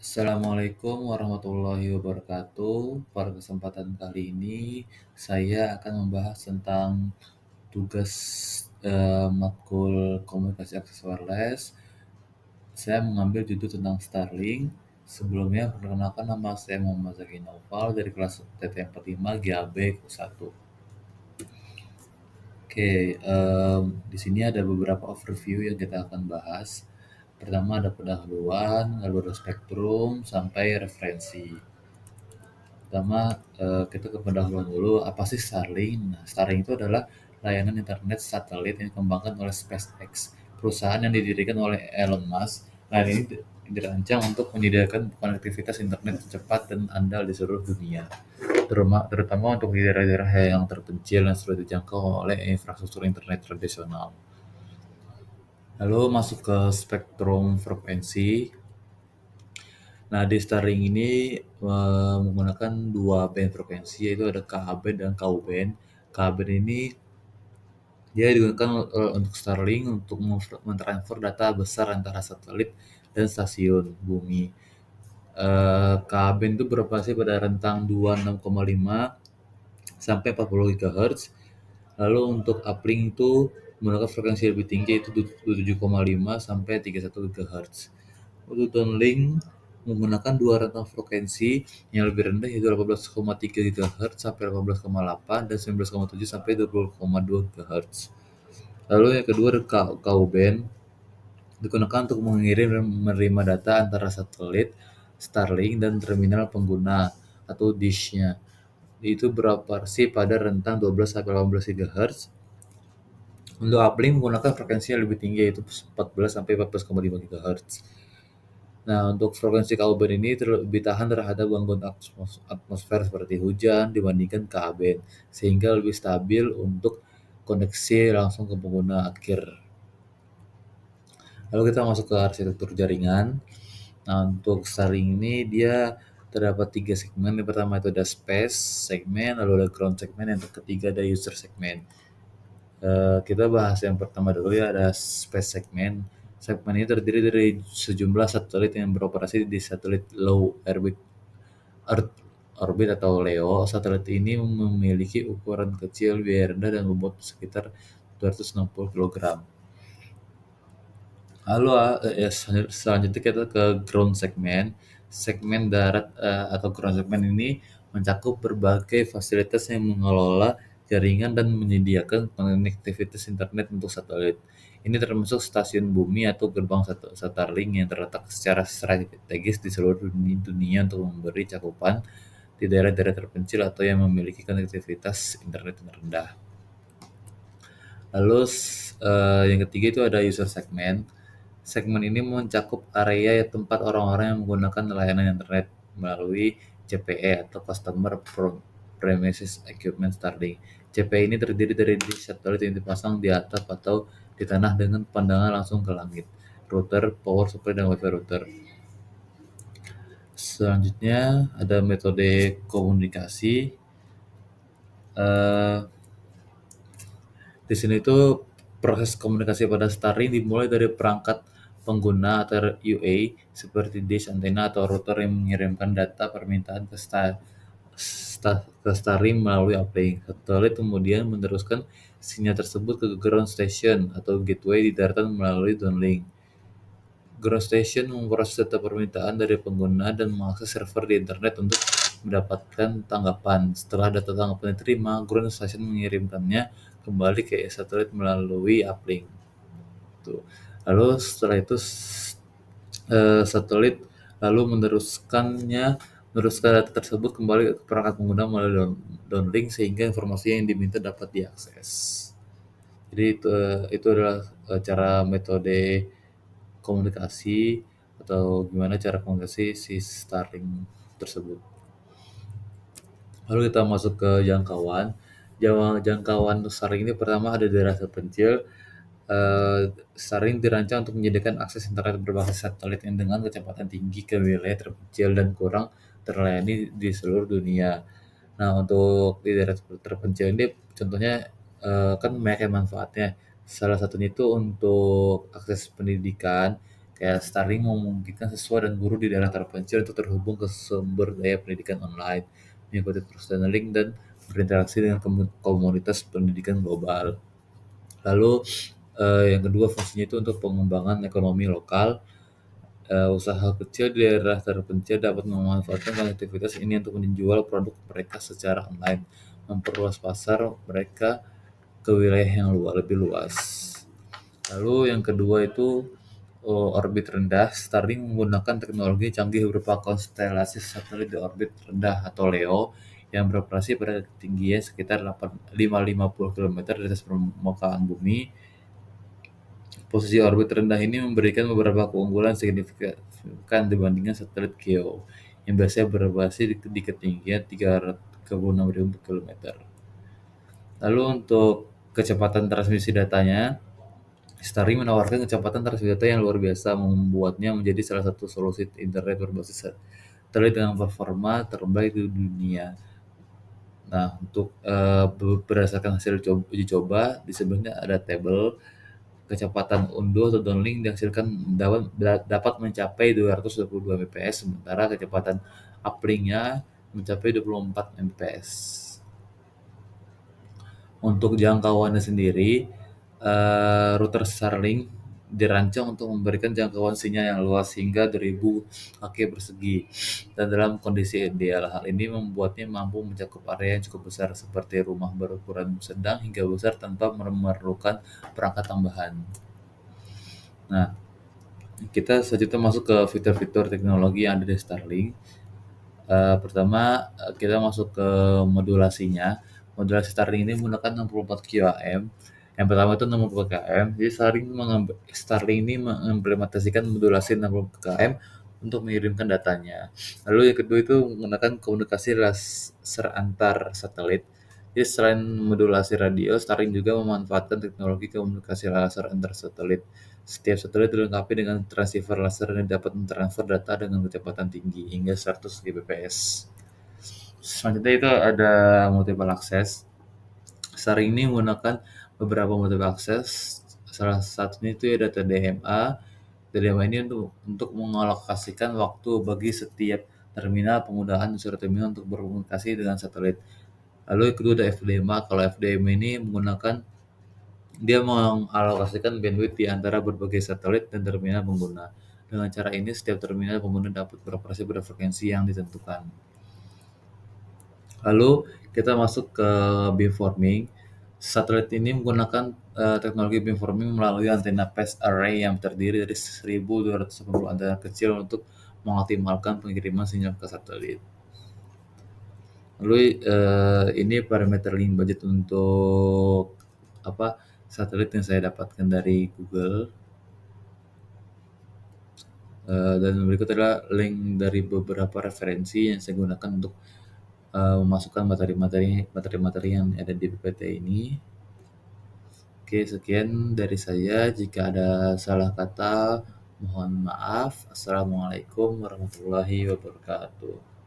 Assalamualaikum warahmatullahi wabarakatuh. Pada kesempatan kali ini, saya akan membahas tentang tugas matkul komunikasi akses wireless. Saya mengambil judul tentang Starlink. Sebelumnya, perkenalkan nama saya Muhammad Zaki Naufal dari kelas TTM 45 GAB 1. Oke, di sini ada beberapa overview yang kita akan bahas. Pertama ada pendahuluan, lalu ada spektrum, sampai referensi. Pertama, kita ke pendahuluan dulu, apa sih Starlink? Nah, Starlink itu adalah layanan internet satelit yang dikembangkan oleh SpaceX, perusahaan yang didirikan oleh Elon Musk. Layanan ini dirancang untuk menyediakan konektivitas internet cepat dan andal di seluruh dunia, terutama untuk di daerah-daerah yang terpencil dan sulit dijangkau oleh infrastruktur internet tradisional. Lalu masuk ke spektrum frekuensi. Nah, di Starlink ini menggunakan dua band frekuensi, yaitu ada Ka-band dan Ku-band. Ka-band ini dia digunakan untuk Starlink untuk mentransfer data besar antara satelit dan stasiun bumi. Ka-band itu beroperasi pada rentang 26,5 sampai 40 GHz. Lalu untuk uplink itu menggunakan frekuensi lebih tinggi, yaitu 27,5 sampai 31 GHz. Untuk downlink menggunakan dua rentang frekuensi yang lebih rendah, yaitu 18,3 GHz sampai 18,8 dan 19,7 sampai 20,2 GHz. Lalu yang kedua ada Ku-band, digunakan untuk mengirim dan menerima data antara satelit, Starlink, dan terminal pengguna atau dish-nya. Itu beroperasi pada rentang 12 sampai 18 GHz. Untuk uplink menggunakan frekuensi yang lebih tinggi, yaitu 14 sampai 14,5 GHz. Nah, untuk frekuensi Ku-band ini lebih tahan terhadap gangguan atmosfer seperti hujan dibandingkan Ka-band, sehingga lebih stabil untuk koneksi langsung ke pengguna akhir. Lalu kita masuk ke arsitektur jaringan. Nah, untuk Starlink ini dia terdapat 3 segmen. Yang pertama itu ada space segmen, lalu ada ground segmen, yang ketiga ada user segmen. Kita bahas yang pertama dulu ya, ada space segmen. Segmen ini terdiri dari sejumlah satelit yang beroperasi di satelit low Earth orbit atau LEO. Satelit ini memiliki ukuran kecil, biaya rendah, dan bobot sekitar 260 kg. Lalu selanjutnya kita ke ground segment. Segmen darat atau ground segment ini mencakup berbagai fasilitas yang mengelola jaringan dan menyediakan konektivitas internet untuk satelit. Ini termasuk stasiun bumi atau gerbang Starlink yang terletak secara strategis di seluruh dunia untuk memberi cakupan di daerah-daerah terpencil atau yang memiliki konektivitas internet yang rendah. Lalu yang ketiga itu ada user segment. Segmen ini mencakup area tempat orang-orang yang menggunakan layanan internet melalui CPE atau Customer Premises Equipment Starlink. CPE ini terdiri dari dish satelit yang dipasang di atap atau di tanah dengan pandangan langsung ke langit, router, power supply, dan wifi router. Selanjutnya ada metode komunikasi. Eh, Di sini tuh proses komunikasi pada Starlink dimulai dari perangkat pengguna atau UA seperti dish, antena, atau router yang mengirimkan data permintaan ke Starlink melalui uplink. Satelit kemudian meneruskan sinyal tersebut ke ground station atau gateway di daratan melalui downlink. Ground station memproses data permintaan dari pengguna dan mengakses server di internet untuk mendapatkan tanggapan. Setelah data tanggapan diterima, ground station mengirimkannya kembali ke satelit melalui uplink. Tuh. Lalu setelah itu satelit lalu meneruskan data tersebut kembali ke perangkat pengguna melalui downlink sehingga informasi yang diminta dapat diakses. Jadi itu adalah cara metode komunikasi atau gimana cara komunikasi si Starlink tersebut. Lalu kita masuk ke jangkauan. Jangkauan Starlink ini pertama ada di daerah terpencil. Starlink dirancang untuk menyediakan akses internet berbasis satelit yang dengan kecepatan tinggi ke wilayah terpencil dan kurang terlayani di seluruh dunia. Nah, untuk di daerah terpencil ini contohnya kan banyak manfaatnya. Salah satunya itu untuk akses pendidikan, Kayak Starlink memungkinkan siswa dan guru di daerah terpencil untuk terhubung ke sumber daya pendidikan online, mengikuti kursus daring, dan berinteraksi dengan komunitas pendidikan global. Lalu yang kedua fungsinya itu untuk pengembangan ekonomi lokal. Usaha kecil di daerah terpencil dapat memanfaatkan konektivitas ini untuk menjual produk mereka secara online, memperluas pasar mereka ke wilayah yang lebih luas. Lalu yang kedua itu orbit rendah. Starlink menggunakan teknologi canggih berupa konstelasi satelit di orbit rendah atau LEO yang beroperasi pada ketinggian sekitar 550 km di atas permukaan bumi. Posisi orbit rendah ini memberikan beberapa keunggulan signifikan dibandingkan satelit GEO yang biasanya beroperasi di ketinggian 36.000 km. Lalu untuk kecepatan transmisi datanya, Starlink menawarkan kecepatan transmisi data yang luar biasa, membuatnya menjadi salah satu solusi internet berbasis satelit dengan performa terbaik di dunia. Nah, untuk berdasarkan hasil uji coba, di sebelahnya ada tabel kecepatan unduh atau downlink dihasilkan dapat mencapai 222 Mbps, sementara kecepatan uplinknya mencapai 24 Mbps. Untuk jangkauannya sendiri, router Starlink dirancang untuk memberikan jangkauan sinyal yang luas hingga 1000 kaki persegi dan dalam kondisi ideal. Hal ini membuatnya mampu mencakup area yang cukup besar seperti rumah berukuran sedang hingga besar tanpa memerlukan perangkat tambahan. Nah, kita selanjutnya masuk ke fitur-fitur teknologi yang ada di Starlink. Pertama, kita masuk ke modulasinya. Modulasi Starlink ini menggunakan 64 QAM. Yang pertama itu 64 km. Jadi Starlink ini mengimplementasikan modulasi 64 km untuk mengirimkan datanya. Lalu yang kedua itu menggunakan komunikasi laser antar satelit. Jadi selain modulasi radio, Starlink juga memanfaatkan teknologi komunikasi laser antar satelit. Setiap satelit dilengkapi dengan transceiver laser yang dapat mentransfer data dengan kecepatan tinggi hingga 100 Gbps. Selanjutnya itu ada multiple access. Starlink ini menggunakan beberapa multiple access. Salah satunya itu ya data DMA. DMA ini untuk mengalokasikan waktu bagi setiap terminal penggunaan unsur terminal untuk berkomunikasi dengan satelit. Lalu yang kedua ada FDMA. Kalau FDMA ini dia mengalokasikan bandwidth di antara berbagai satelit dan terminal pengguna. Dengan cara ini, setiap terminal pengguna dapat beroperasi pada frekuensi yang ditentukan. Lalu kita masuk ke beamforming. Satelit ini menggunakan teknologi beamforming melalui antena phased array yang terdiri dari 1.280 antena kecil untuk mengoptimalkan pengiriman sinyal ke satelit. Lalu ini parameter link budget untuk satelit yang saya dapatkan dari Google. Dan berikut adalah link dari beberapa referensi yang saya gunakan untuk memasukkan materi-materi yang ada di PPT ini. Oke, sekian dari saya. Jika ada salah kata, mohon maaf. Assalamualaikum warahmatullahi wabarakatuh.